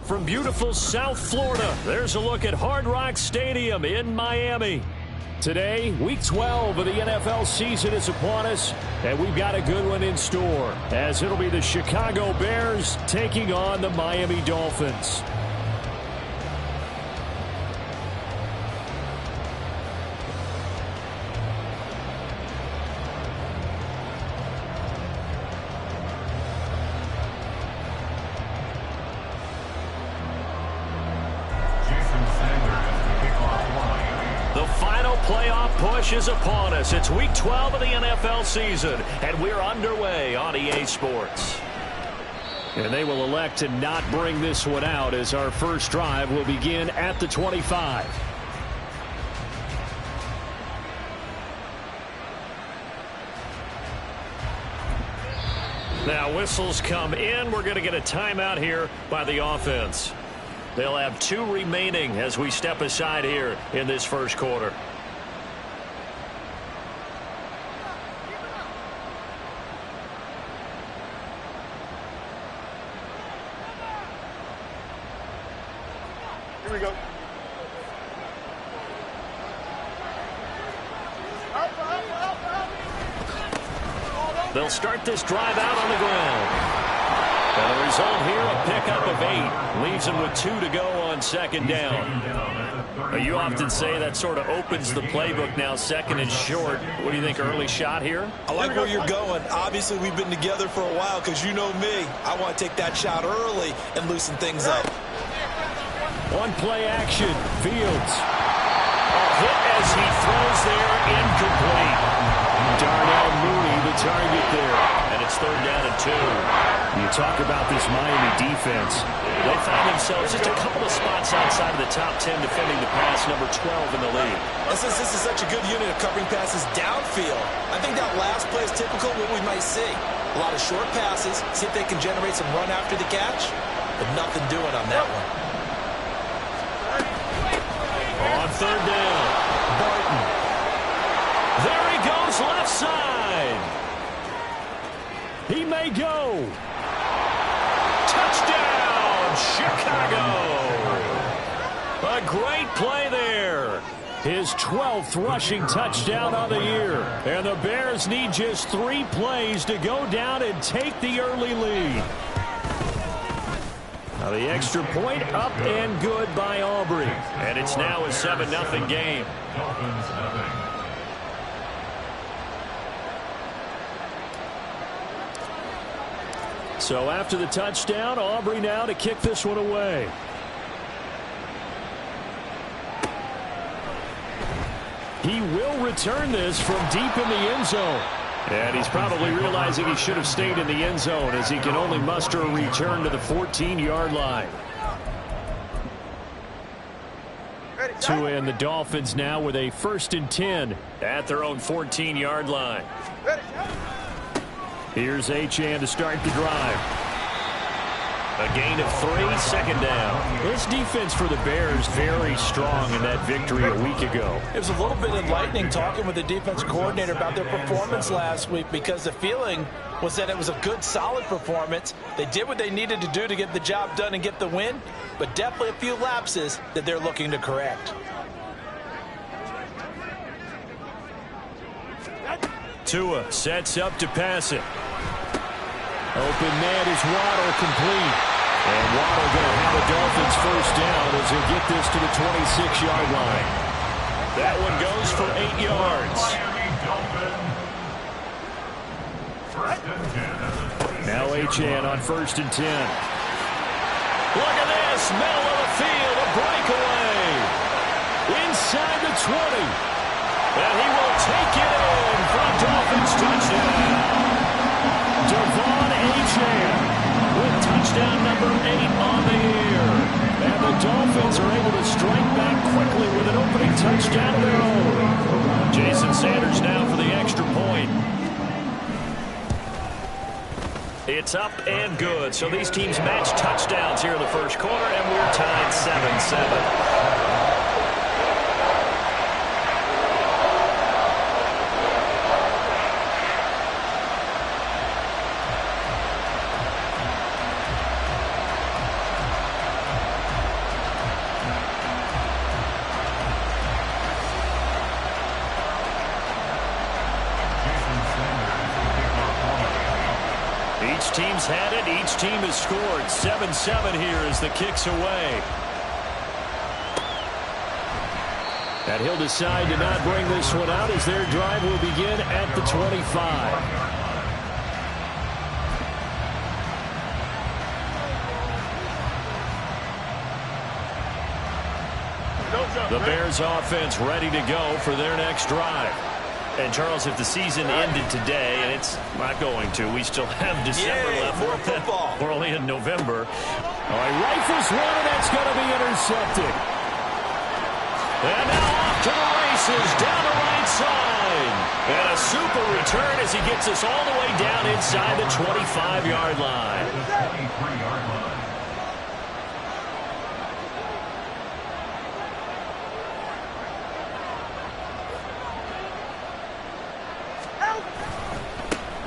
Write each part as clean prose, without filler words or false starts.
from beautiful South Florida. There's a look at Hard Rock Stadium in Miami. Today, Week 12 of the NFL season is upon us, and we've got a good one in store, as it'll be the Chicago Bears taking on the Miami Dolphins. Is upon us. It's Week 12 of the NFL season, and we're underway on EA Sports. And they will elect to not bring this one out, as our first drive will begin at the 25. Now whistles come in. We're going to get a timeout here by the offense. They'll have 2 remaining as we step aside here in this first quarter. Here we go. They'll start this drive out on the ground. And the result here, a pickup of 8. Leaves them with 2 to go on second down. You often say that sort of opens the playbook now, second and short. What do you think, early shot here? I like where you're going. Obviously, we've been together for a while because you know me. I want to take that shot early and loosen things up. One play action. Fields. A hit as he throws there, incomplete. Darnell Mooney, the target there. And it's 3rd down and 2. You talk about this Miami defense. They find themselves just a couple of spots outside of the top 10 defending the pass, number 12 in the league. This is such a good unit of covering passes downfield. I think that last play is typical of what we might see. A lot of short passes, see if they can generate some run after the catch, but nothing doing on that one. On 3rd down, Barton. There he goes, left side. He may go. Touchdown, Chicago. A great play there. His 12th rushing touchdown on the year. And the Bears need just 3 plays to go down and take the early lead. Now the extra point up and good by Aubrey. And it's now a 7-0 game. So after the touchdown, Aubrey now to kick this one away. He will return this from deep in the end zone. And he's probably realizing he should have stayed in the end zone, as he can only muster a return to the 14-yard line. To end the Dolphins now with a 1st and 10 at their own 14-yard line. Here's Achane to start the drive. A gain of 3, 2nd down. This defense for the Bears very strong in that victory a week ago. It was a little bit enlightening talking with the defense coordinator about their performance last week, because the feeling was that it was a good, solid performance. They did what they needed to do to get the job done and get the win, but definitely a few lapses that they're looking to correct. Tua sets up to pass it. Open man is Waddle, complete. And Waddle going to have a Dolphins 1st down as he'll get this to the 26-yard line. That one goes for 8 yards. Now Achane on 1st and 10. Look at this, middle of the field, a breakaway. Inside the 20. And he will take it in for a Dolphins touchdown. Devon Achane with touchdown number 8 on the year. And the Dolphins are able to strike back quickly with an opening touchdown of their own. Jason Sanders now for the extra point. It's up and good. So these teams match touchdowns here in the first quarter, and we're tied 7-7. Each team's had it. Each team has scored. 7-7 here as the kick's away. And he'll decide to not bring this one out as their drive will begin at the 25. The Bears offense ready to go for their next drive. And, Charles, if the season ended today, and it's not going to, we still have December left. More football. We're only in November. All right, rifles one, and that's going to be intercepted. And now off to the races down the right side. And a super return as he gets us all the way down inside the 25-yard line.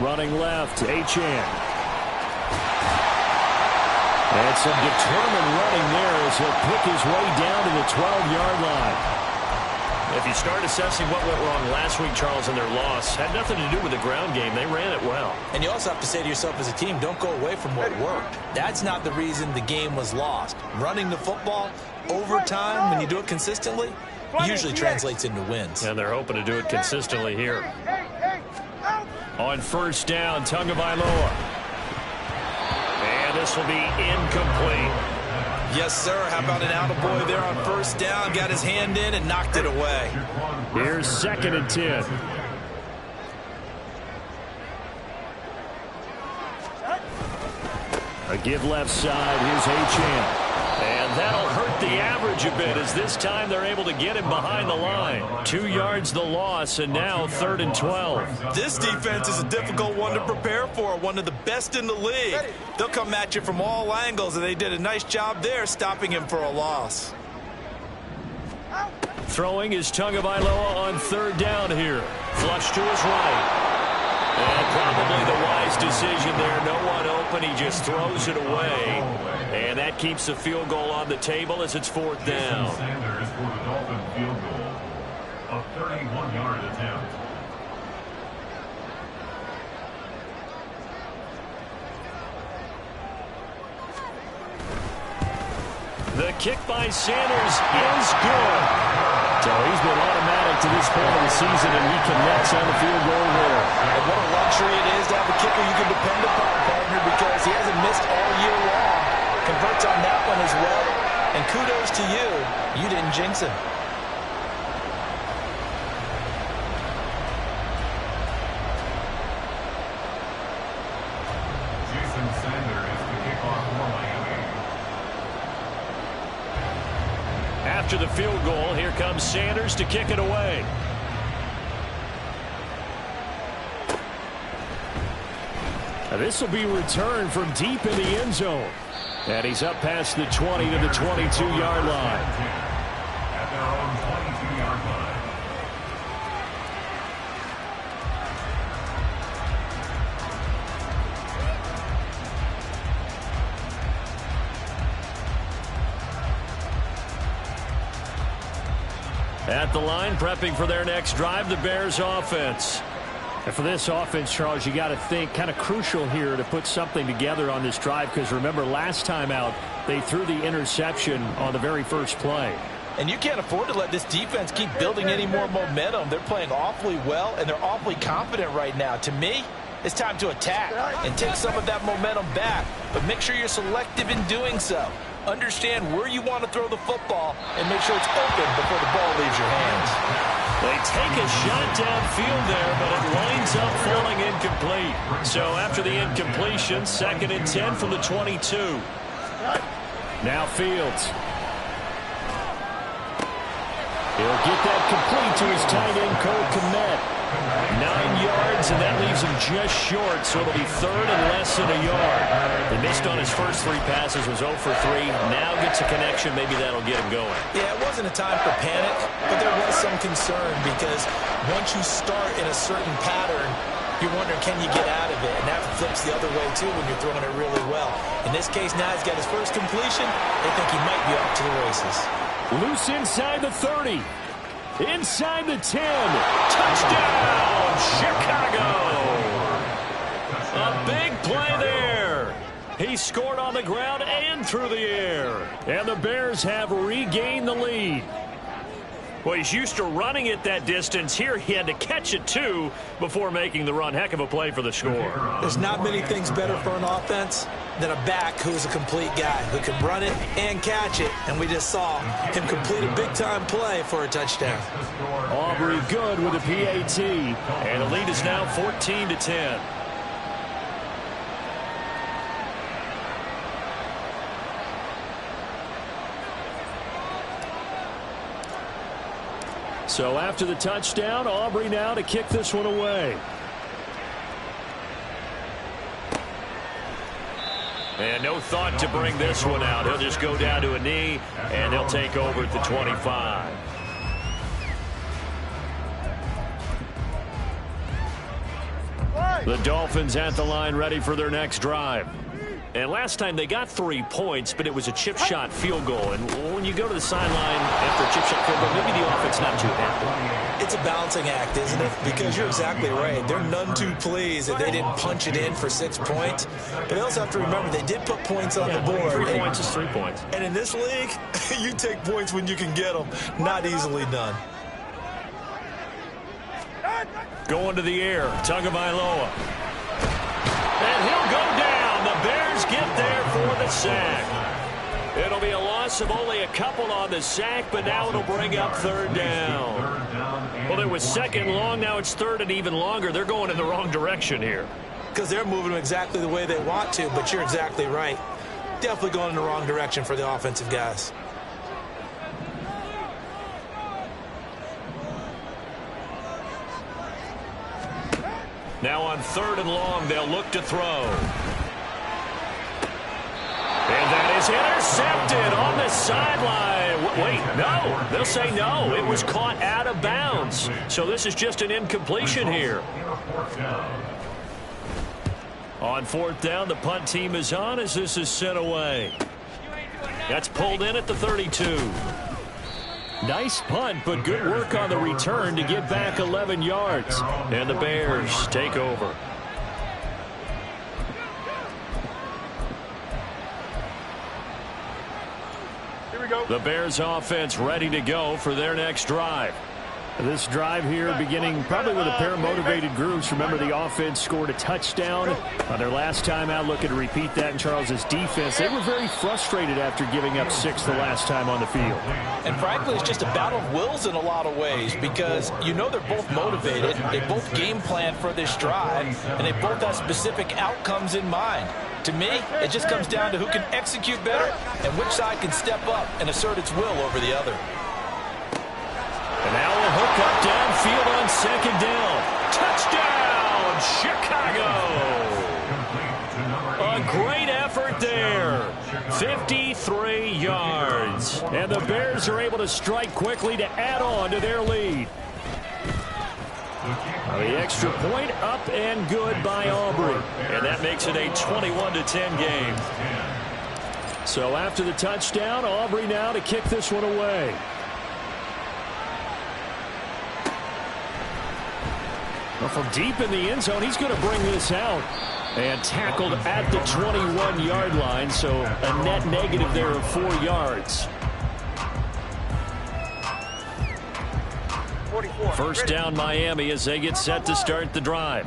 Running left, Achane. And some determined running there as he'll pick his way down to the 12-yard line. If you start assessing what went wrong last week, Charles, in their loss, had nothing to do with the ground game. They ran it well. And you also have to say to yourself as a team, don't go away from what worked. That's not the reason the game was lost. Running the football over time, when you do it consistently, usually translates into wins. And they're hoping to do it consistently here. On first down, Tagovailoa. And this will be incomplete. Yes, sir. How about an attaboy there on first down? Got his hand in and knocked it away. Here's 2nd and 10. A give left side. Here's Achane. And that'll hurt the average a bit as this time they're able to get him behind the line. 2 yards the loss, and now 3rd and 12. This defense is a difficult one to prepare for, one of the best in the league. They'll come at you from all angles, and they did a nice job there stopping him for a loss. Throwing is Tagovailoa on 3rd down here. Flush to his right. And probably the wise decision there. No one open. He just throws it away. And that keeps the field goal on the table as it's 4th down. Sanders for the Dolphin field goal. A 31-yard attempt. The kick by Sanders is good. So he's been automatic to this point of the season, and he connects on the field goal there. And what a luxury it is to have a kicker you can depend upon, partner, because he hasn't missed all year long. Converts on that one as well. And kudos to you. You didn't jinx him. Jason Sanders to kick off for Miami. After the field goal, here comes Sanders to kick it away. This will be returned from deep in the end zone. And he's up past the 20 to the 22-yard line. At their own 22-yard line. At the line, prepping for their next drive, the Bears offense. And for this offense, Charles, you got to think kind of crucial here to put something together on this drive, because remember last time out they threw the interception on the very first play. And you can't afford to let this defense keep building any more momentum. They're playing awfully well, and they're awfully confident right now. To me, it's time to attack and take some of that momentum back, but make sure you're selective in doing so. Understand where you want to throw the football and make sure it's open before the ball leaves your hands. They take a shot downfield there, but it winds up falling incomplete. So after the incompletion, 2nd and 10 from the 22. Now Fields. He'll get that complete to his tight end, Cole Kmet. 9 yards, and that leaves him just short, so it'll be 3rd and less than a yard. He missed on his first 3 passes, was 0 for 3. Now gets a connection. Maybe that'll get him going. Yeah, it wasn't a time for panic, but there was some concern because once you start in a certain pattern, you're wondering, can you get out of it? And that flips the other way, too, when you're throwing it really well. In this case, now he's got his first completion. They think he might be off to the races. Loose inside the 30. Inside the 10. Touchdown, Chicago. A big play there. He scored on the ground and through the air. And the Bears have regained the lead. Well, he's used to running it that distance. Here he had to catch it, too, before making the run. Heck of a play for the score. There's not many things better for an offense than a back who's a complete guy, who can run it and catch it. And we just saw him complete a big-time play for a touchdown. Aubrey good with a PAT. And the lead is now 14-10. So after the touchdown, Aubrey now to kick this one away. And no thought to bring this one out. He'll just go down to a knee, and they'll take over at the 25. The Dolphins at the line ready for their next drive. And last time they got 3 points, but it was a chip shot field goal. And when you go to the sideline after a chip shot field goal, maybe the offense not too happy. It's a balancing act, isn't it? Because you're exactly right. They're none too pleased that they didn't punch it in for 6 points. But they also have to remember they did put points on the board. 3 points is 3 points. And in this league, you take points when you can get them. Not easily done. Going to the air, Tagovailoa. And he'll go down. The Bears get there for the sack. It'll be a loss of only a couple on the sack, but now it'll bring up third down. Well, it was second long. Now it's third and even longer. They're going in the wrong direction here. Because they're moving exactly the way they want to, but you're exactly right. Definitely going in the wrong direction for the offensive guys. Now on third and long, they'll look to throw. And that is intercepted on the sideline. Wait, no. They'll say no. It was caught out of bounds. So this is just an incompletion here. On fourth down, the punt team is on as this is sent away. That's pulled in at the 32. Nice punt, but good work on the return to get back 11 yards. And the Bears take over. The Bears offense ready to go for their next drive. This drive here beginning probably with a pair of motivated groups. Remember, the offense scored a touchdown on their last time out. Looking to repeat that in Charles's defense. They were very frustrated after giving up 6 the last time on the field. And frankly, it's just a battle of wills in a lot of ways because you know they're both motivated. They both game plan for this drive, and they both have specific outcomes in mind. To me, it just comes down to who can execute better and which side can step up and assert its will over the other. And now a hook up downfield on second down. Touchdown, Chicago! A great effort there. 53 yards. And the Bears are able to strike quickly to add on to their lead. The extra point up and good by Aubrey. And that makes it a 21-10 game. So after the touchdown, Aubrey now to kick this one away. Well, from deep in the end zone, he's going to bring this out. And tackled at the 21-yard line, so a net negative there of 4 yards. First down Miami as they get set to start the drive.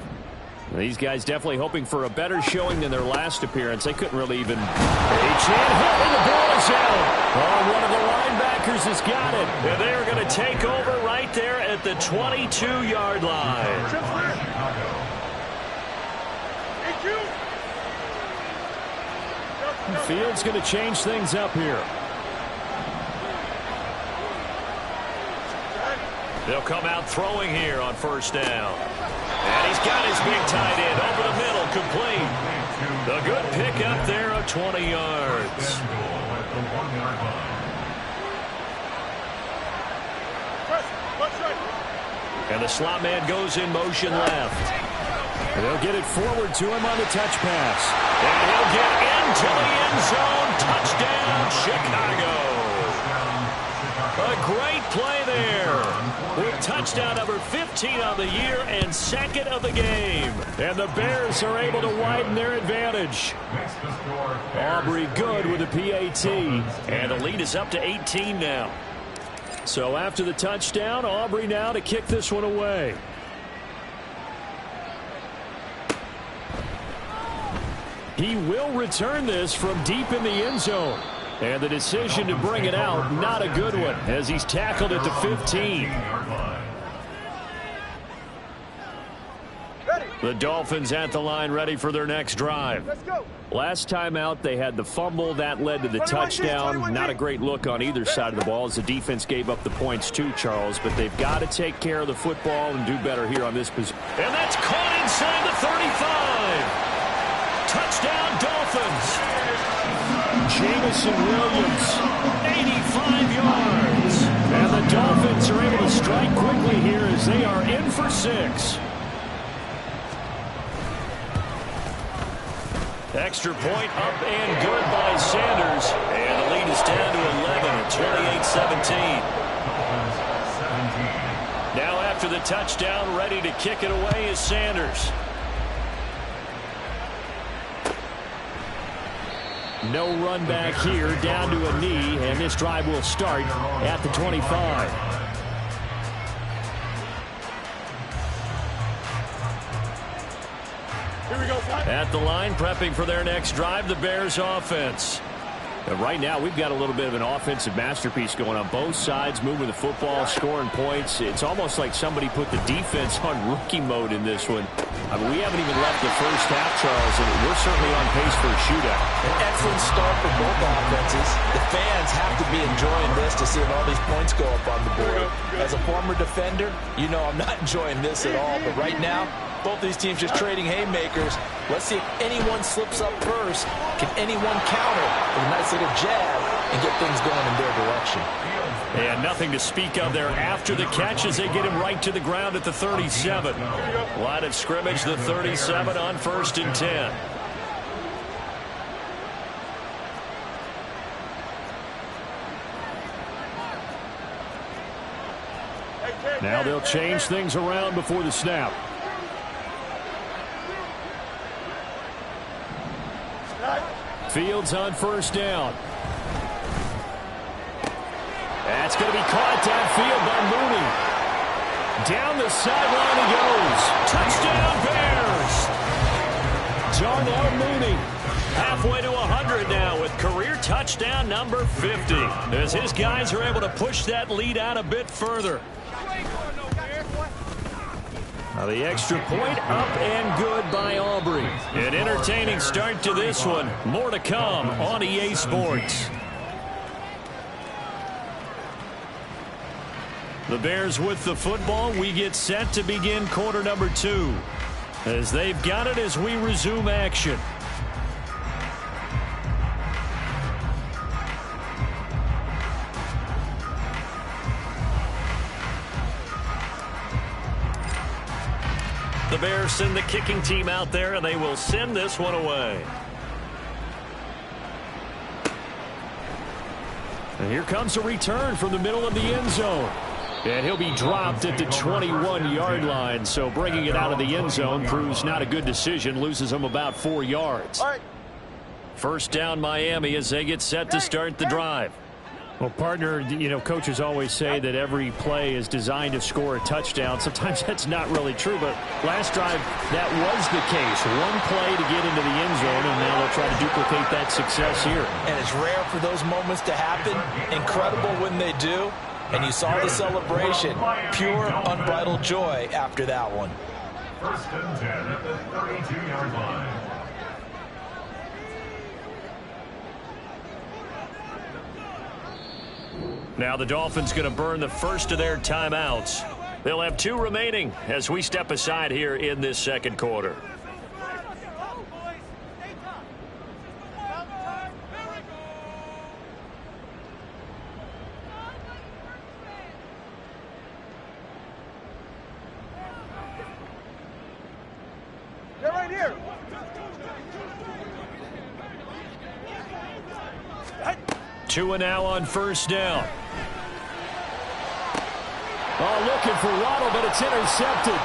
These guys definitely hoping for a better showing than their last appearance. They couldn't really even... and the ball is out. Oh, one of the linebackers has got it. And they are going to take over right there at the 22-yard line. Field's going to change things up here. They'll come out throwing here on first down. And he's got his big tight end over the middle, complete. The good pick up there of 20 yards. And the slot man goes in motion left. They'll get it forward to him on the touch pass. And he'll get into the end zone. Touchdown, Chicago. A great play there. with touchdown number 15 on the year and second of the game. And the Bears are able to widen their advantage. Aubrey good with a PAT. And the lead is up to 18 now. So after the touchdown, Aubrey now to kick this one away. He will return this from deep in the end zone. And the decision to bring it out, not a good one, as he's tackled at the 15. The Dolphins at the line ready for their next drive. Last time out, they had the fumble. That led to the touchdown. Not a great look on either side of the ball as the defense gave up the points too, Charles. But they've got to take care of the football and do better here on this position. And that's caught inside the 35. Touchdown, Dolphins. Jameson Williams, 85 yards. And the Dolphins are able to strike quickly here as they are in for 6. Extra point up and good by Sanders. And the lead is down to 11 at 28-17. Now after the touchdown, ready to kick it away is Sanders. No run back here, down to a knee, and this drive will start at the 25. Here we go, at the line, prepping for their next drive, the Bears offense. And right now, we've got a little bit of an offensive masterpiece going on both sides, moving the football, scoring points. It's almost like somebody put the defense on rookie mode in this one. I mean, we haven't even left the first half, Charles, and we're certainly on pace for a shootout. An excellent start for both offenses. The fans have to be enjoying this to see all these points go up on the board. As a former defender, you know I'm not enjoying this at all. But right now, both these teams just trading haymakers. Let's see if anyone slips up first. Can anyone counter with a nice little jab and get things going in their direction? And nothing to speak of there after the catch as they get him right to the ground at the 37. Line of scrimmage, the 37 on 1st and 10. Now they'll change things around before the snap. Fields on 1st down. That's going to be caught downfield by Mooney. Down the sideline he goes. Touchdown Bears. Darnell Mooney. Halfway to 100 now with career touchdown number 50. As his guys are able to push that lead out a bit further. Now the extra point up and good by Aubrey. An entertaining start to this one. More to come on EA Sports. The Bears with the football. We get set to begin quarter number 2. As they've got it as we resume action. The Bears send the kicking team out there, and they will send this one away. And here comes a return from the middle of the end zone. And he'll be dropped at the 21-yard line. So bringing it out of the end zone proves not a good decision. Loses him about 4 yards. First down Miami as they get set to start the drive. Well, partner, you know, coaches always say that every play is designed to score a touchdown. Sometimes that's not really true, but last drive, that was the case. One play to get into the end zone, and now they'll try to duplicate that success here. And it's rare for those moments to happen. Incredible when they do. And you saw the celebration. Pure, unbridled joy after that one. 1st and 10 at the 32-yard line. Now the Dolphins going to burn the first of their timeouts. They'll have 2 remaining as we step aside here in this second quarter. Get right here. Tua now on 1st down. Oh, looking for Waddle, but it's intercepted.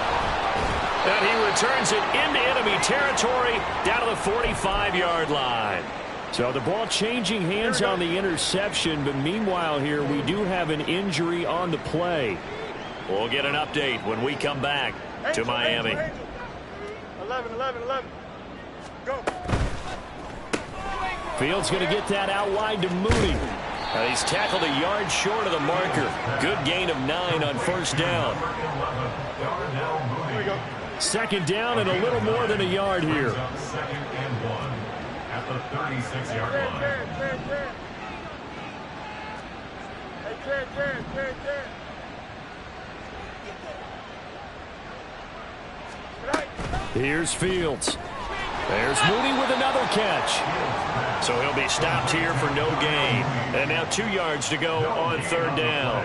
And he returns it into enemy territory down to the 45-yard line. So the ball changing hands on the interception, but meanwhile here we do have an injury on the play. We'll get an update when we come back to Miami. 11. Go. Fields going to get that out wide to Mooney. He's tackled a yard short of the marker. Good gain of 9 on first down. Second down and a little more than a yard here. Second and 1 at the 36-yard line. Here's Fields. There's Mooney with another catch. So he'll be stopped here for no gain. And now 2 yards to go on third down.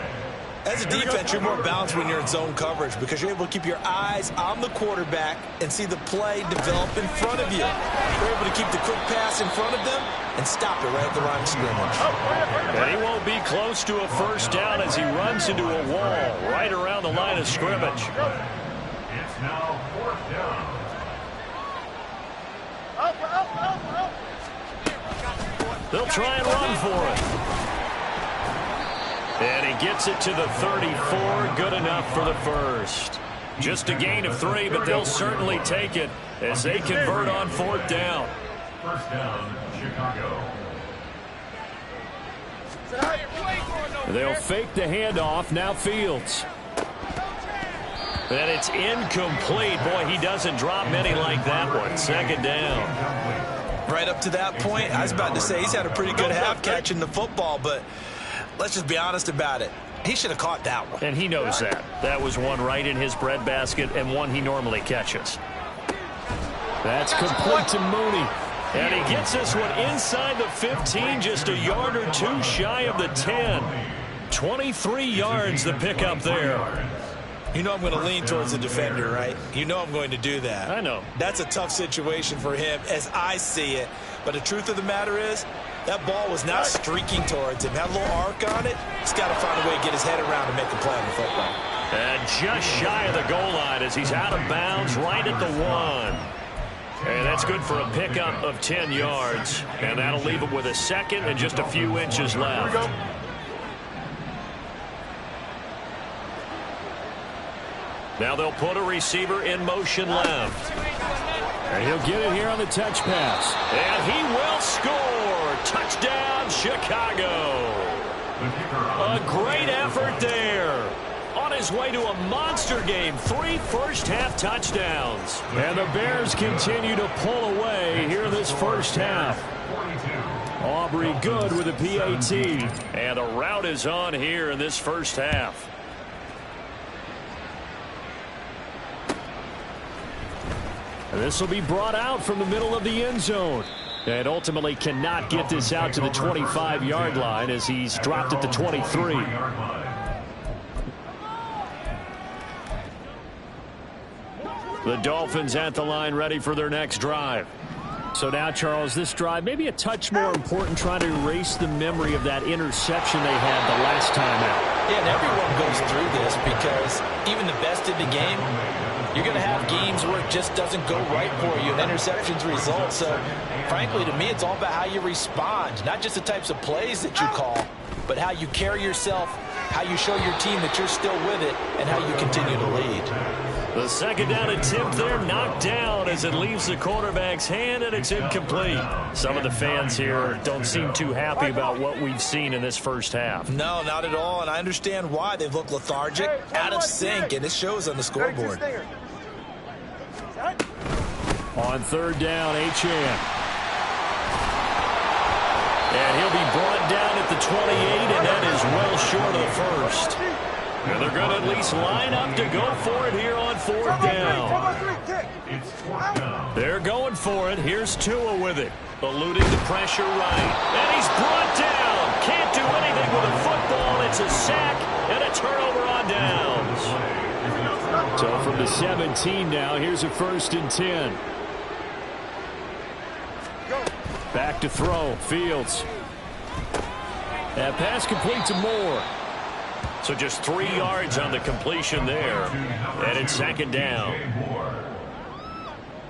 As a defense, you're more balanced when you're in zone coverage because you're able to keep your eyes on the quarterback and see the play develop in front of you. You're able to keep the quick pass in front of them and stop it right at the line of scrimmage. And he won't be close to a first down as he runs into a wall right around the line of scrimmage. It's now fourth down. They'll try and run for it. And he gets it to the 34. Good enough for the first. Just a gain of 3, but they'll certainly take it as they convert on fourth down. First down, Chicago. They'll fake the handoff. Now Fields. And it's incomplete. Boy, he doesn't drop many like that one. Second down. Right up to that point, I was about to say he's had a pretty good half catching the football, but let's just be honest about it. He should have caught that one. And he knows that. That was one right in his breadbasket and one he normally catches. That's complete to Mooney. And he gets this one inside the 15, just a yard or 2 shy of the 10. 23 yards the pickup there. You know I'm going to lean towards the defender, right? You know I'm going to do that. I know. That's a tough situation for him as I see it. But the truth of the matter is, that ball was not streaking towards him. Had a little arc on it. He's got to find a way to get his head around and make a play on the football. And just shy of the goal line as he's out of bounds right at the 1. And that's good for a pickup of 10 yards. And that'll leave him with a second and just a few inches left. Now they'll put a receiver in motion left. And he'll get it here on the touch pass. And he will score. Touchdown, Chicago. A great effort there. On his way to a monster game. 3 first-half touchdowns. And the Bears continue to pull away here this first half. Aubrey good with a PAT. And a rout is on here in this first half. And this will be brought out from the middle of the end zone. And ultimately cannot get this out to the 25-yard line as he's dropped at the 23. The Dolphins at the line ready for their next drive. So now, Charles, this drive maybe a touch more important, trying to erase the memory of that interception they had the last time out. Yeah, and everyone goes through this because even the best in the game, you're going to have games where it just doesn't go right for you, and interceptions result. So, frankly, to me, it's all about how you respond, not just the types of plays that you call, but how you carry yourself, how you show your team that you're still with it, and how you continue to lead. The second down attempt there knocked down as it leaves the quarterback's hand, and it's incomplete. Some of the fans here don't seem too happy about what we've seen in this first half. No, not at all, and I understand why. They've looked lethargic, out of sync, and it shows on the scoreboard. On third down, Achane. And he'll be brought down at the 28, and that is well short of the first. And they're going to at least line up to go for it here on fourth down. They're going for it. Here's Tua with it. Eluding the pressure right. And he's brought down. Can't do anything with a football. It's a sack and a turnover on downs. So from the 17 now, here's a 1st and 10. Back to throw. Fields. That pass complete to Moore. So just 3 yards on the completion there. And it's second down.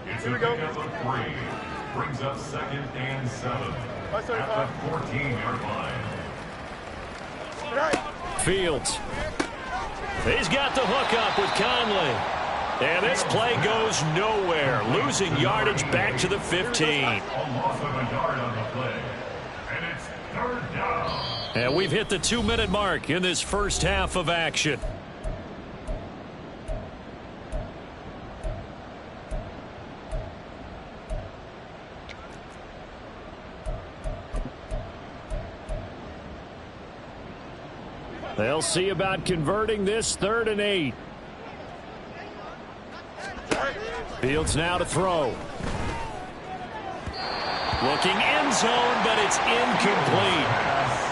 It's a pickup of 3. Brings up 2nd and 7 at the 14-yard line. Fields. He's got the hook up with Conley. And this play goes nowhere. Losing yardage back to the 15. A loss of a yard on the play. And it's 3rd down. And we've hit the 2-minute mark in this first half of action. They'll see about converting this 3rd and 8. Fields now to throw. Looking end zone, but it's incomplete.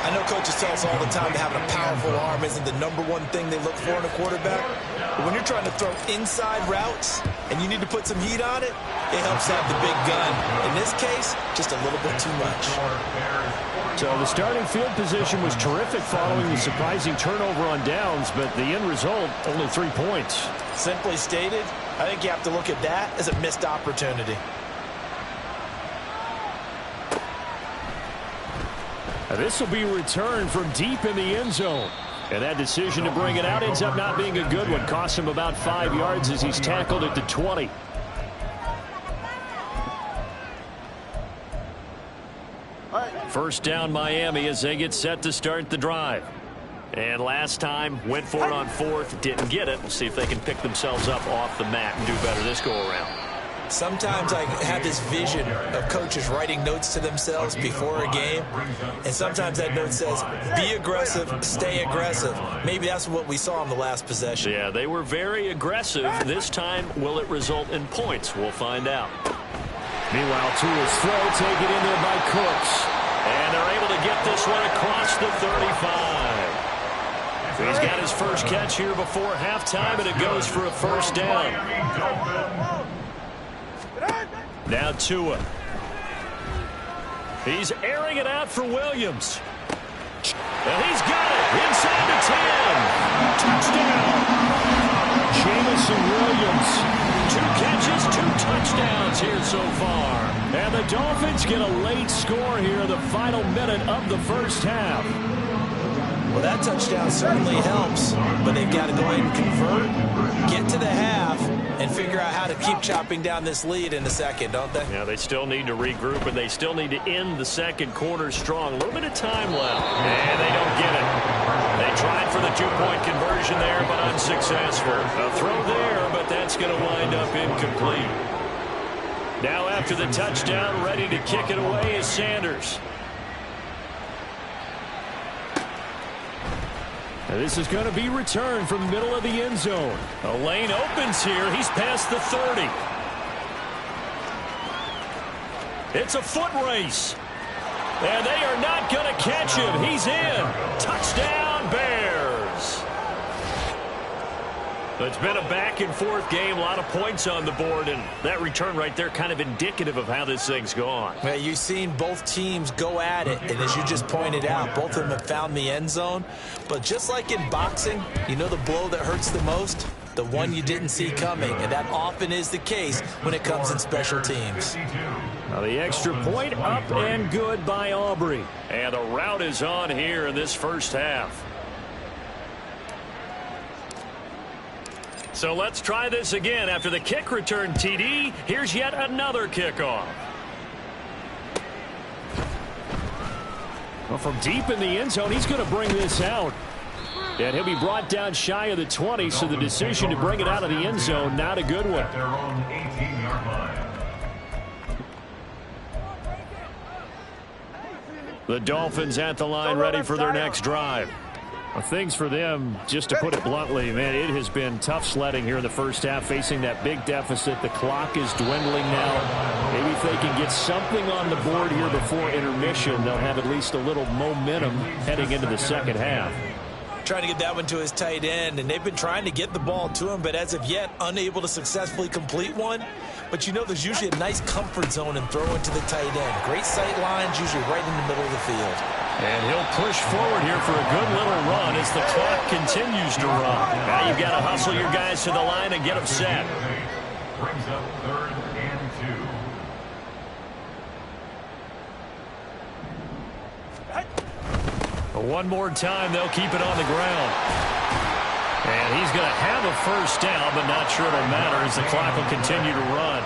I know coaches tell us all the time that having a powerful arm isn't the #1 thing they look for in a quarterback. But when you're trying to throw inside routes and you need to put some heat on it, it helps have the big gun. In this case, just a little bit too much. So the starting field position was terrific following the surprising turnover on downs, but the end result, only 3 points. Simply stated, I think you have to look at that as a missed opportunity. This will be returned from deep in the end zone. And that decision to bring it out ends up not being a good one. Costs him about 5 yards as he's tackled at the 20. First down Miami as they get set to start the drive. And last time, went for it on 4th, didn't get it. We'll see if they can pick themselves up off the mat and do better this go-around. Sometimes I have this vision of coaches writing notes to themselves before a game, and sometimes that note says, be aggressive, stay aggressive. Maybe that's what we saw in the last possession. Yeah, they were very aggressive. This time, will it result in points? We'll find out. Meanwhile, Tua's throw taken in there by Cooks. And they're able to get this one across the 35. He's got his first catch here before halftime, and it goes for a first down. Now Tua. He's airing it out for Williams. And he's got it inside the 10. Touchdown. Jameson Williams. 2 catches, 2 touchdowns here so far. And the Dolphins get a late score here in the final minute of the first half. Well, that touchdown certainly helps, but they've got to go ahead and convert, get to the half, and figure out how to keep chopping down this lead in the second, don't they? Yeah, they still need to regroup, and they still need to end the second quarter strong. A little bit of time left, and they don't get it. They tried for the 2-point conversion there, but unsuccessful. A throw there, but that's going to wind up incomplete. Now after the touchdown, ready to kick it away is Sanders. Now this is going to be returned from the middle of the end zone. A lane opens here. He's past the 30. It's a foot race. And they are not going to catch him. He's in. Touchdown, Bears. It's been a back-and-forth game, a lot of points on the board, and that return right there kind of indicative of how this thing's gone. Well, you've seen both teams go at it, and as you just pointed out, both of them have found the end zone. But just like in boxing, you know the blow that hurts the most? The one you didn't see coming, and that often is the case when it comes in special teams. Now the extra point up and good by Aubrey. And the route is on here in this first half. So let's try this again. After the kick return, TD, here's yet another kickoff. Well, from deep in the end zone, he's going to bring this out. And he'll be brought down shy of the 20, so the decision to bring it out of the end zone, not a good one. Their own 18-yard line. The Dolphins at the line, ready for their next drive. Well, things for them, just to put it bluntly, man, it has been tough sledding here in the first half, facing that big deficit. The clock is dwindling now. Maybe if they can get something on the board here before intermission, they'll have at least a little momentum heading into the second half. Trying to get that one to his tight end, and they've been trying to get the ball to him, but as of yet, unable to successfully complete one. But you know there's usually a nice comfort zone in throwing to the tight end. Great sight lines, usually right in the middle of the field. And he'll push forward here for a good little run as the clock continues to run. Now you've got to hustle your guys to the line and get them set. Brings up 3rd and 2. One more time, they'll keep it on the ground. And he's going to have a first down, but not sure it'll matter as the clock will continue to run.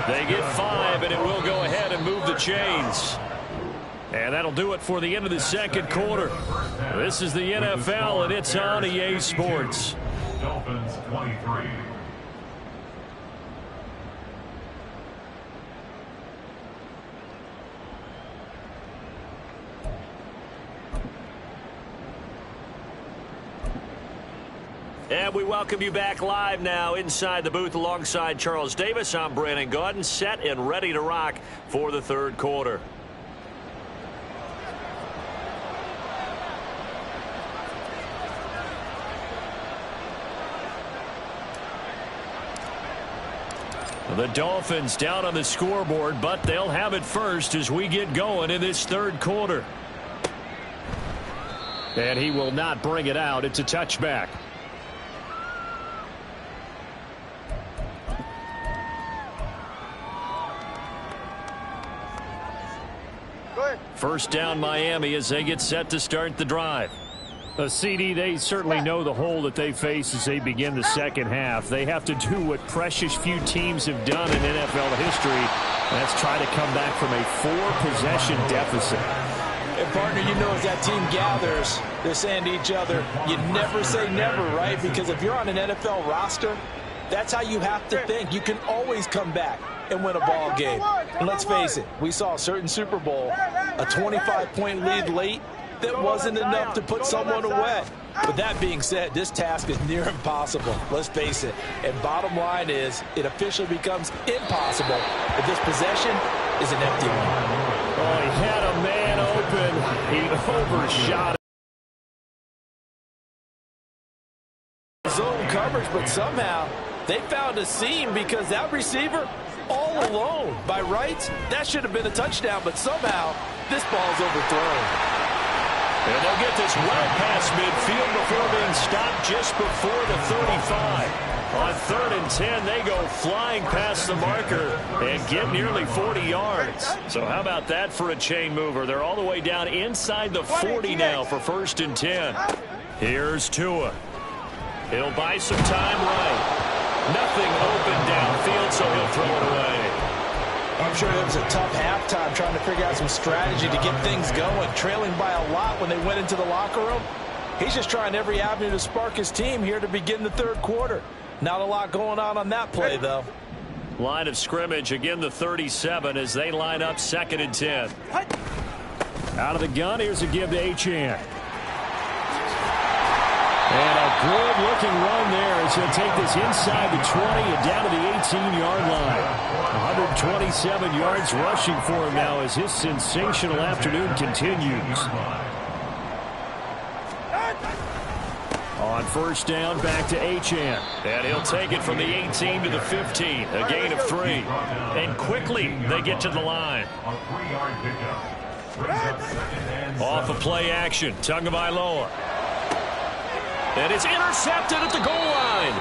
They get 5, and it will go ahead and move the chains. And that'll do it for the end of the second quarter. This is the NFL, and it's on EA Sports. Dolphins 23. And we welcome you back live now inside the booth alongside Charles Davis. I'm Brandon Gaudin, set and ready to rock for the third quarter. The Dolphins down on the scoreboard, but they'll have it first as we get going in this third quarter. And he will not bring it out. It's a touchback. First down Miami as they get set to start the drive. CD, they certainly know the hole that they face as they begin the second half. They have to do what precious few teams have done in NFL history. That's try to come back from a 4-possession deficit. And partner, you know, as that team gathers, they're saying to each other, you never say never, right? Because if you're on an NFL roster, that's how you have to think. You can always come back and win a ball game. And let's face it, we saw a certain Super Bowl, a 25-point lead late, that wasn't enough to put someone away. But that being said, this task is near impossible. Let's face it. And bottom line is, it officially becomes impossible if this possession is an empty one. Oh, he had a man open. He overshot zone coverage, but somehow they found a seam because that receiver all alone. By rights, that should have been a touchdown, but somehow this ball's overthrown. And they'll get this well past midfield before being stopped just before the 35. On 3rd and 10, they go flying past the marker and get nearly 40 yards. So how about that for a chain mover? They're all the way down inside the 40 now for 1st and 10. Here's Tua. He'll buy some time right. Nothing open downfield, so he'll throw it away. I'm sure it was a tough halftime trying to figure out some strategy to get things going, trailing by a lot when they went into the locker room. He's just trying every avenue to spark his team here to begin the third quarter. Not a lot going on that play, though. Line of scrimmage, again the 37 as they line up 2nd and 10. Out of the gun, here's a give to Achane. And a good-looking run there as he'll take this inside the 20 and down to the 18-yard line. 127 yards rushing for him now as his sensational afternoon continues. On 1st down, back to Achane. And he'll take it from the 18 to the 15, a gain of 3. And quickly they get to the line. A 3-yard pickup. Brings up 2nd and 7. Off of play action, Tagovailoa. And it's intercepted at the goal line.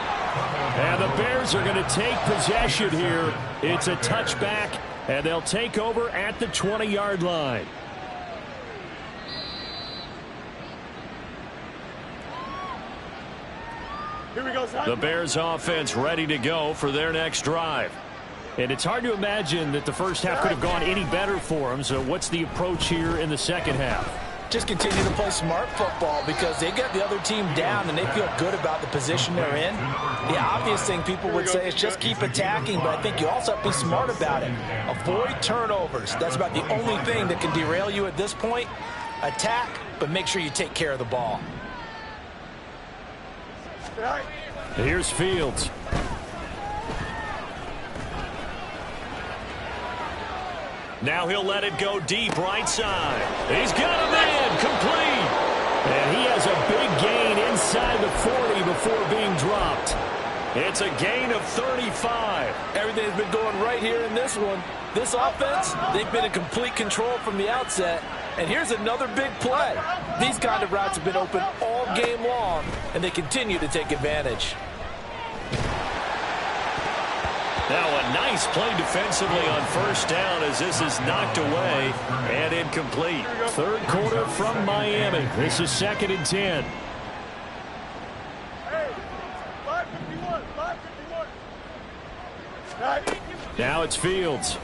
And the Bears are going to take possession here. It's a touchback, and they'll take over at the 20-yard line. Here we go, son. The Bears offense ready to go for their next drive. And it's hard to imagine that the first half could have gone any better for them. So what's the approach here in the second half? Just continue to play smart football because they get the other team down and they feel good about the position they're in. The obvious thing people would say is just keep attacking, but I think you also have to be smart about it. Avoid turnovers. That's about the only thing that can derail you at this point. Attack, but make sure you take care of the ball. Here's Fields. Now he'll let it go deep right side. He's got a man complete. And he has a big gain inside the 40 before being dropped. It's a gain of 35. Everything's been going right here in this one. This offense, they've been in complete control from the outset. And here's another big play. These kind of routes have been open all game long, and they continue to take advantage. Now a nice play defensively on first down as this is knocked away and incomplete. Third quarter from Miami. This is 2nd and 10. Hey, 551, 551. Now it's Fields.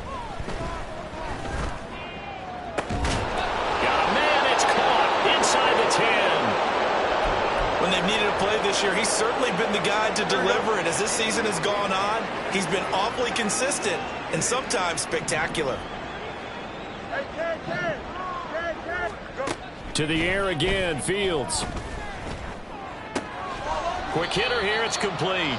Got a man, it's caught inside the 10. When they've needed a play this year, he's certainly been the guy to deliver it. As this season has gone on, he's been awfully consistent and sometimes spectacular. Hey, Ken. Go. To the air again, Fields. Quick hitter here, it's complete.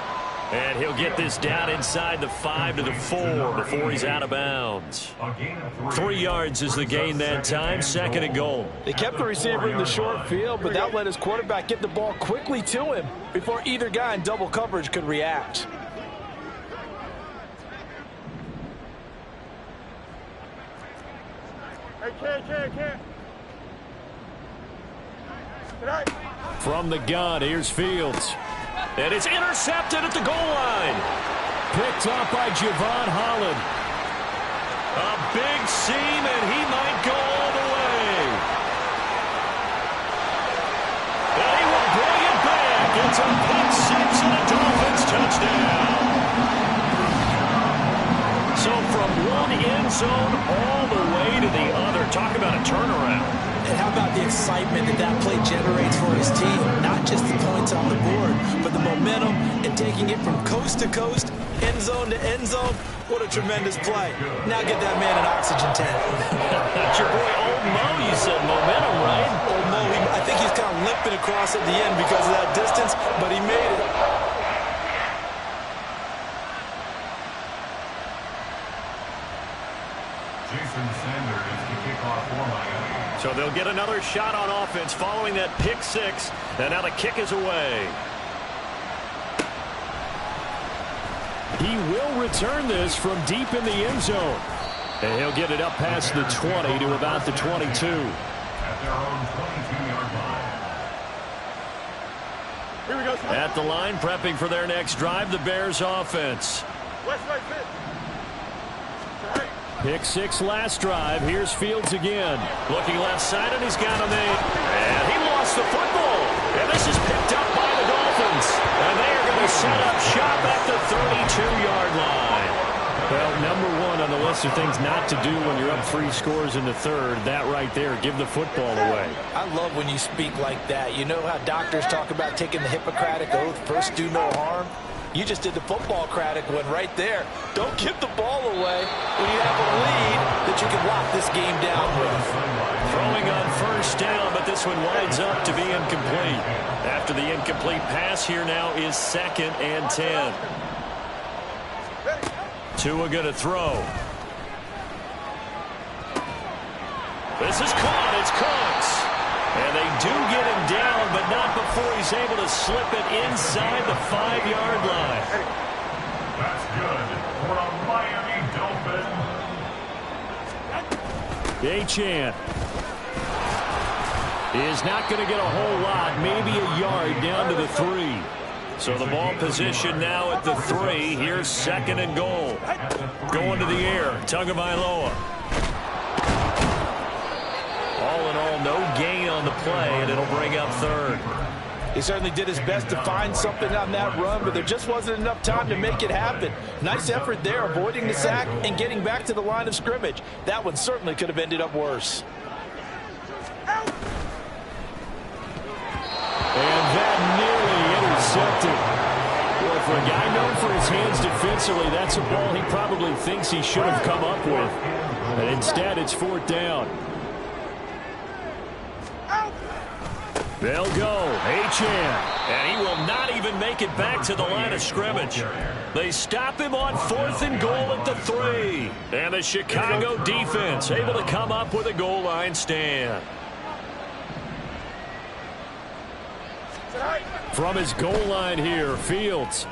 And he'll get this down inside the 5 to the 4 before he's out of bounds. 3 yards is the gain that time, 2nd and goal. They kept the receiver in the short field, but that let his quarterback get the ball quickly to him before either guy in double coverage could react. Hey, Ken. Tonight. From the gun, here's Fields. And it's intercepted at the goal line. Picked up by Javon Holland. A big seam, and he might go all the way. And he will bring it back. It's a pick six and a Dolphins touchdown. So from one end zone all the way to the other. Talk about a turnaround. And how about the excitement that play generates for his team? Not just the points on the board, but the momentum and taking it from coast to coast, end zone to end zone. What a tremendous play. Now get that man an oxygen tank. That's your boy Old Mo. You said momentum, right? Old Mo, I think he's kind of limping across at the end because of that distance, but he made it. Jason Sanders is the kickoff for Miami. So they'll get another shot on offense following that pick six. And now the kick is away. He will return this from deep in the end zone. And he'll get it up past the 20 to about the 22. At their own 22-yard line. Here we go. At the line, prepping for their next drive, the Bears offense. West right fit. Pick six last drive. Here's Fields again. Looking left side, and he's got him in. And he lost the football. And this is picked up by the Dolphins. And they are going to set up shop at the 32-yard line. Well, number one on the list of things not to do when you're up 3 scores in the third. That right there, give the football away. I love when you speak like that. You know how doctors talk about taking the Hippocratic Oath, first do no harm? You just did the football-cratic one right there. Don't give the ball away when you have a lead that you can lock this game down with. Throwing on first down, but this one winds up to be incomplete. After the incomplete pass, here now is 2nd and 10. Tua going to throw. This is caught. It's Cooks. And they do get him down, but not before he's able to slip it inside the 5-yard line. That's good for a Miami Dolphin. Achane is not going to get a whole lot, maybe a yard down to the 3. So the ball position now at the 3. Here's 2nd and goal. Going to the air, Tagovailoa. All in all, no gain on the play, and it'll bring up 3rd. He certainly did his best to find something on that run, but there just wasn't enough time to make it happen. Nice effort there, avoiding the sack and getting back to the line of scrimmage. That one certainly could have ended up worse. And that nearly intercepted. Well, for a guy known for his hands defensively, that's a ball he probably thinks he should have come up with. And instead, it's 4th down. They'll go. Achane. And he will not even make it back to the line of scrimmage. They stop him on 4th and goal at the 3. And the Chicago defense able to come up with a goal line stand. From his goal line here, Fields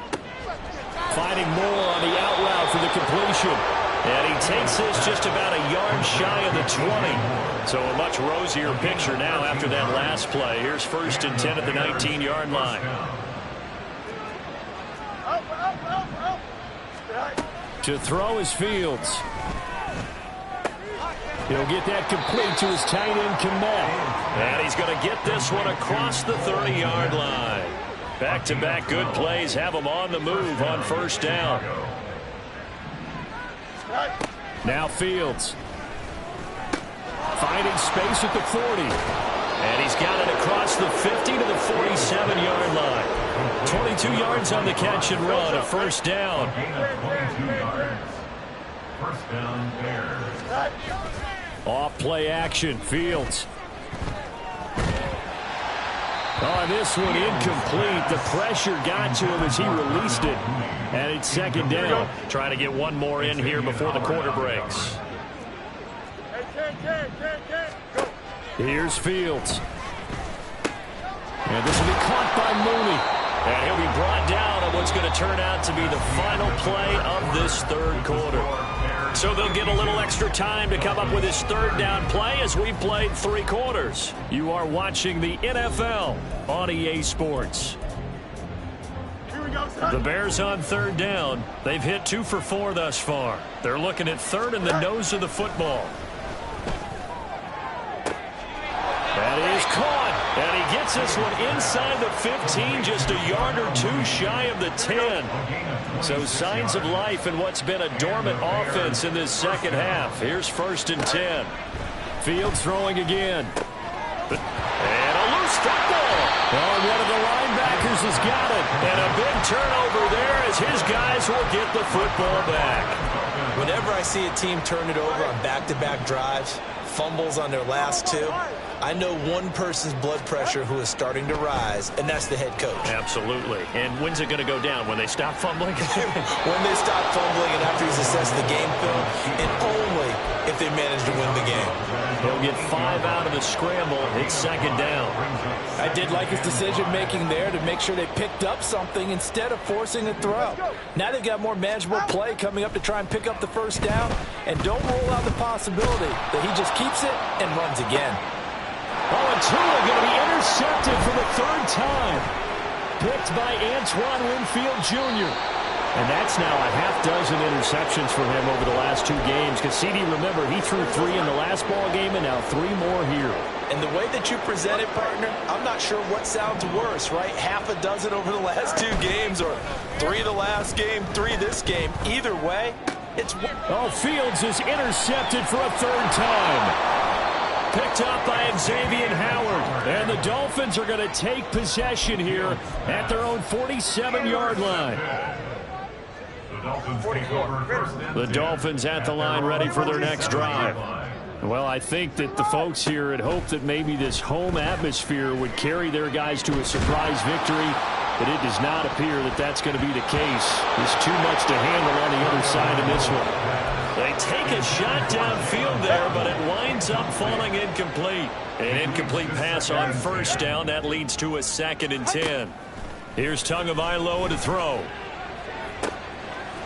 finding more on the out route. for the completion. And he takes this just about a yard shy of the 20. So a much rosier picture now after that last play. Here's 1st and 10 at the 19-yard line. To throw is Fields. He'll get that complete to his tight end, Kmet. And he's going to get this one across the 30-yard line. Back-to-back good plays have him on the move on 1st down. Now Fields. Finding space at the 40. And he's got it across the 50 to the 47-yard line. 22 yards on the catch and run, a 1st down. 1st down, Bears. Off play action, Fields. On this one, incomplete. The pressure got to him as he released it. And it's 2nd down. Trying to get one more in here before the quarter breaks. Here's Fields. And this will be caught by Mooney. And he'll be brought down on what's going to turn out to be the final play of this 3rd quarter. So they'll get a little extra time to come up with his 3rd down play as we played 3 quarters. You are watching the NFL on EA Sports. The Bears on 3rd down. They've hit 2 for 4 thus far. They're looking at 3rd in the nose of the football. That is caught. And he gets this one inside the 15, just a yard or 2 shy of the 10. So signs of life in what's been a dormant offense in this 2nd half. Here's 1st and 10. Fields throwing again. And a loose football. Oh, one of the linebackers has got it. And a big turnover there as his guys will get the football back. Whenever I see a team turn it over on back-to-back drives, fumbles on their last 2, I know one person's blood pressure who is starting to rise, and that's the head coach. Absolutely. And when's it going to go down? When they stop fumbling? When they stop fumbling and after he's assessed the game film, and only if they manage to win the game. He'll get 5 out of the scramble. It's 2nd down. I did like his decision-making there to make sure they picked up something instead of forcing a throw. Now they've got more manageable play coming up to try and pick up the 1st down, and don't rule out the possibility that he just keeps it and runs again. Oh, and Tua going to be intercepted for the 3rd time. Picked by Antoine Winfield Jr. And that's now a half-dozen interceptions for him over the last 2 games. Because CD, remember, he threw 3 in the last ball game and now 3 more here. And the way that you present it, partner, I'm not sure what sounds worse, right? Half a dozen over the last 2 games or 3 the last game, 3 this game. Either way, it's... Oh, Fields is intercepted for a 3rd time. Picked up by Xavier Howard. And the Dolphins are going to take possession here at their own 47-yard line. The Dolphins at the line ready for their next drive. Well, I think that the folks here had hoped that maybe this home atmosphere would carry their guys to a surprise victory, but it does not appear that that's going to be the case. There's too much to handle on the other side of this one. They take a shot downfield there, but it winds up falling incomplete. An incomplete pass on 1st down. That leads to a 2nd and 10. Here's Tagovailoa to throw.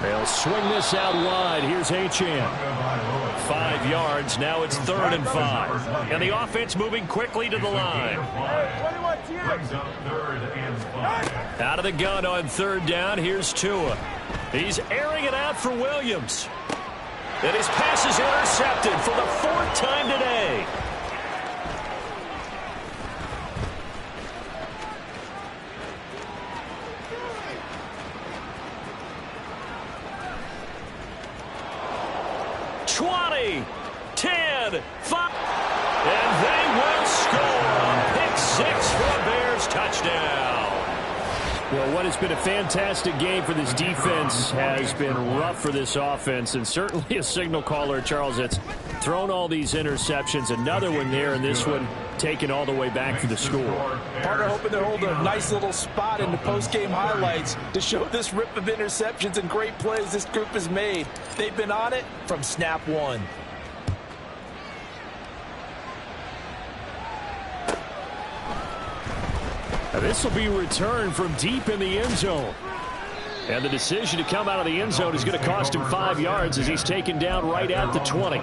They'll swing this out wide. Here's Achane. 5 yards. Now it's 3rd and 5. And the offense moving quickly to the line. Out of the gun on 3rd down. Here's Tua. He's airing it out for Williams. And his pass is intercepted for the 4th time today. (20, 10, 5). And they will score. Pick 6 for a Bears touchdown. Well, what has been a fantastic game for this defense has been rough for this offense, and certainly a signal caller, Charles, that's thrown all these interceptions. Another one there, and this one taken all the way back for the score. Partner hoping to hold a nice little spot in the post-game highlights to show this rip of interceptions and great plays this group has made. They've been on it from snap 1. Now this will be returned from deep in the end zone. And the decision to come out of the end zone is going to cost him 5 yards as he's taken down right at the 20.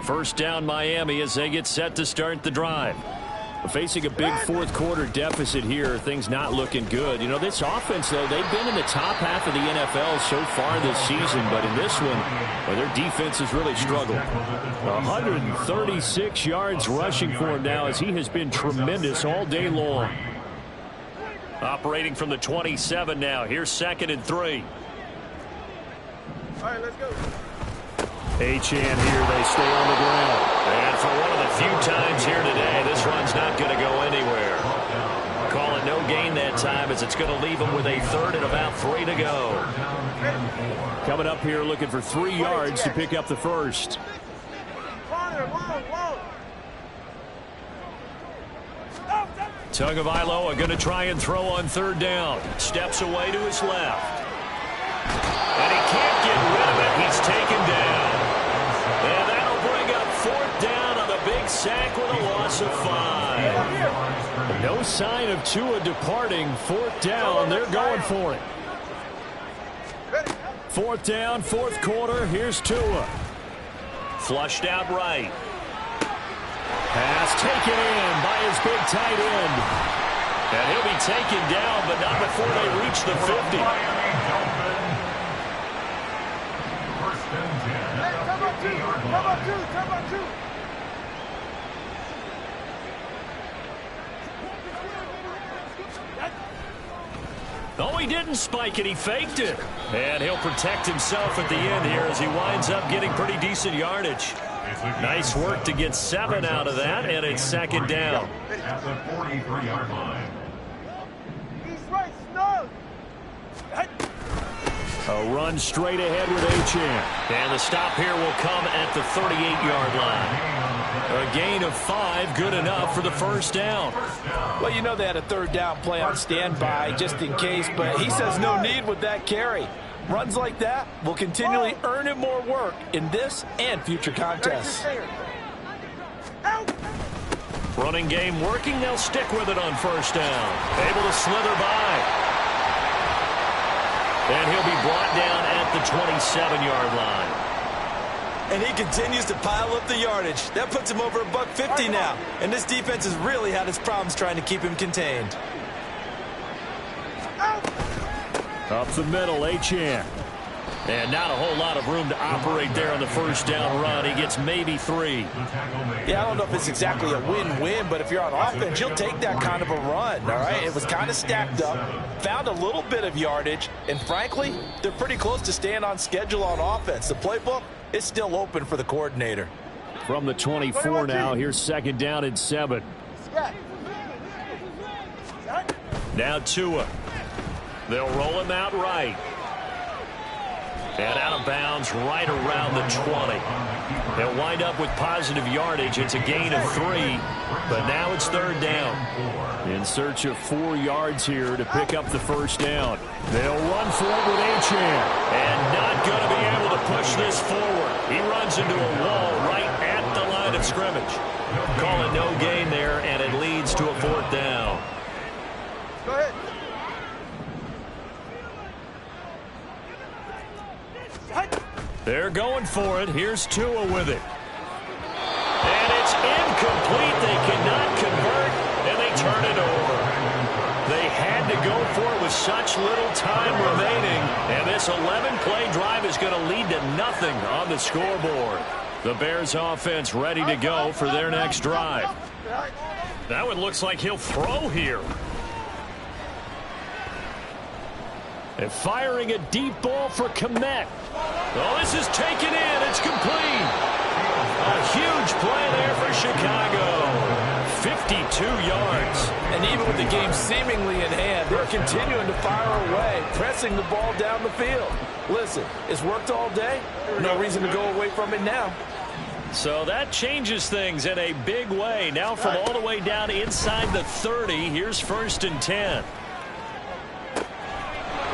First down Miami as they get set to start the drive. Facing a big fourth quarter deficit here, things not looking good. You know, this offense, though, they've been in the top half of the NFL so far this season, but in this one, well, their defense has really struggled. 136 yards rushing for him now as he has been tremendous all day long. Operating from the 27 now. Here's 2nd and 3. All right, let's go. Achane here, they stay on the ground. And for one of the few times here today, this run's not going to go anywhere. Call it no gain that time as it's going to leave them with a 3rd and about 3 to go. Coming up here looking for 3 yards to pick up the first. Tagovailoa going to try and throw on 3rd down. Steps away to his left. And he can't get rid of it. He's taken down. And that'll bring up 4th down on the big sack with a loss of 5. No sign of Tua departing. 4th down. They're going for it. 4th down, 4th quarter. Here's Tua. Flushed out right. Pass taken in by his big tight end. And he'll be taken down, but not before they reach the 50. Come on, two. Oh, he didn't spike it. He faked it. And he'll protect himself at the end here as he winds up getting pretty decent yardage. Nice work to get 7 out of that, and it's 2nd down. At the 43-yard line. He's right, snug. A run straight ahead with Achane. And the stop here will come at the 38-yard line. A gain of 5, good enough for the first down. Well, you know they had a 3rd down play on standby just in case, but he says no need with that carry. Runs like that will continually earn him more work in this and future contests. Running game working. They'll stick with it on 1st down. Able to slither by. And he'll be brought down at the 27-yard line. And he continues to pile up the yardage. That puts him over $150 now. And this defense has really had its problems trying to keep him contained. Up the middle, Achane. And not a whole lot of room to operate there on the 1st down run. He gets maybe 3. Yeah, I don't know if it's exactly a win-win, but if you're on offense, you'll take that kind of a run, all right? It was kind of stacked up, found a little bit of yardage, and frankly, they're pretty close to staying on schedule on offense. The playbook is still open for the coordinator. From the 24 now, here's 2nd down and 7. Now Tua. They'll roll him out right. And out of bounds right around the 20. They'll wind up with positive yardage. It's a gain of 3, but now it's 3rd down. In search of 4 yards here to pick up the first down. They'll run for it with Achane. And not going to be able to push this forward. He runs into a wall right at the line of scrimmage. Call it no gain there, and it leads to a 4th down. Go ahead. They're going for it. Here's Tua with it. And it's incomplete. They cannot convert, and they turn it over. They had to go for it with such little time remaining, and this 11-play drive is going to lead to nothing on the scoreboard. The Bears offense ready to go for their next drive. That one looks like he'll throw here. And firing a deep ball for Kmet. Oh, this is taken in. It's complete. A huge play there for Chicago. 52 yards. And even with the game seemingly in hand, they're continuing to fire away, pressing the ball down the field. Listen, it's worked all day. No reason to go away from it now. So that changes things in a big way. Now from all the way down inside the 30, here's 1st and 10.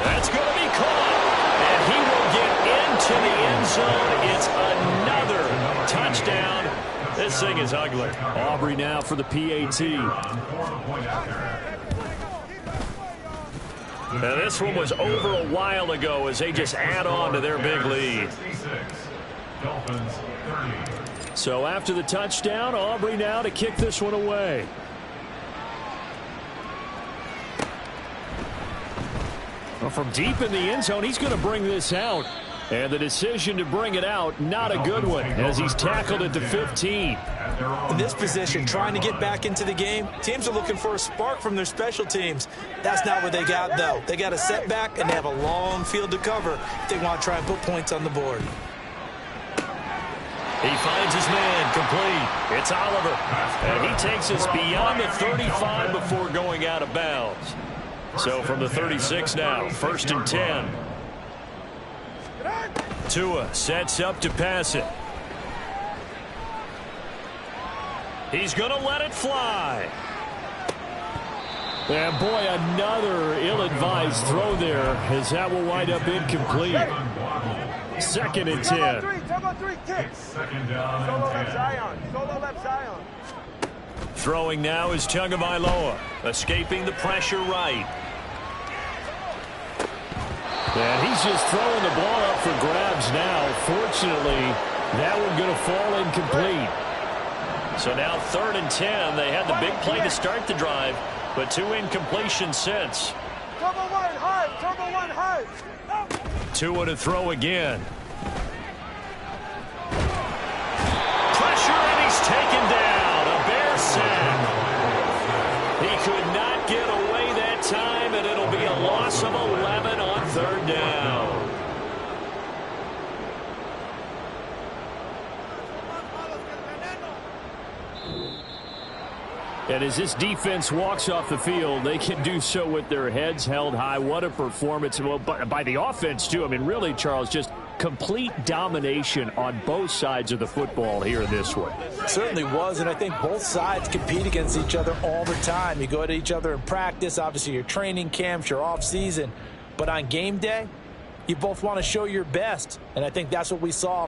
That's going to be caught. And he will get into the end zone. It's another touchdown. This thing is ugly. Aubrey now for the PAT. And this one was over a while ago as they just add on to their big lead. So after the touchdown, Aubrey now to kick this one away. Well, from deep in the end zone, he's going to bring this out. And the decision to bring it out, not a good one, as he's tackled at the 15. In this position, trying to get back into the game, teams are looking for a spark from their special teams. That's not what they got, though. They got a setback, and they have a long field to cover if they want to try and put points on the board. He finds his man, complete. It's Oliver. And he takes us beyond the 35 before going out of bounds. So from the 36 now, 1st and 10. Tua sets up to pass it. He's going to let it fly. And boy, another ill-advised throw there, as that will wind up incomplete. 2nd and 10. Turbo 3, kick. Solo left Zion. Solo left Zion. Throwing now is Tagovailoa, escaping the pressure right. And he's just throwing the ball up for grabs now. Fortunately, that one going to fall incomplete. So now 3rd and 10. They had the big play to start the drive, but 2 incompletions since. Turbo 1 high. Turbo 1 high. Tua to throw again. Pressure, and he's taken down. A Bear sack. He could not get away that time, and it'll be a loss of 11 on 3rd down. And as this defense walks off the field, they can do so with their heads held high. What a performance. Well, by the offense, too. I mean, really, Charles, just complete domination on both sides of the football here in this one. Certainly was, and I think both sides compete against each other all the time. You go at each other in practice, obviously your training camps, your off-season. But on game day, you both want to show your best, and I think that's what we saw.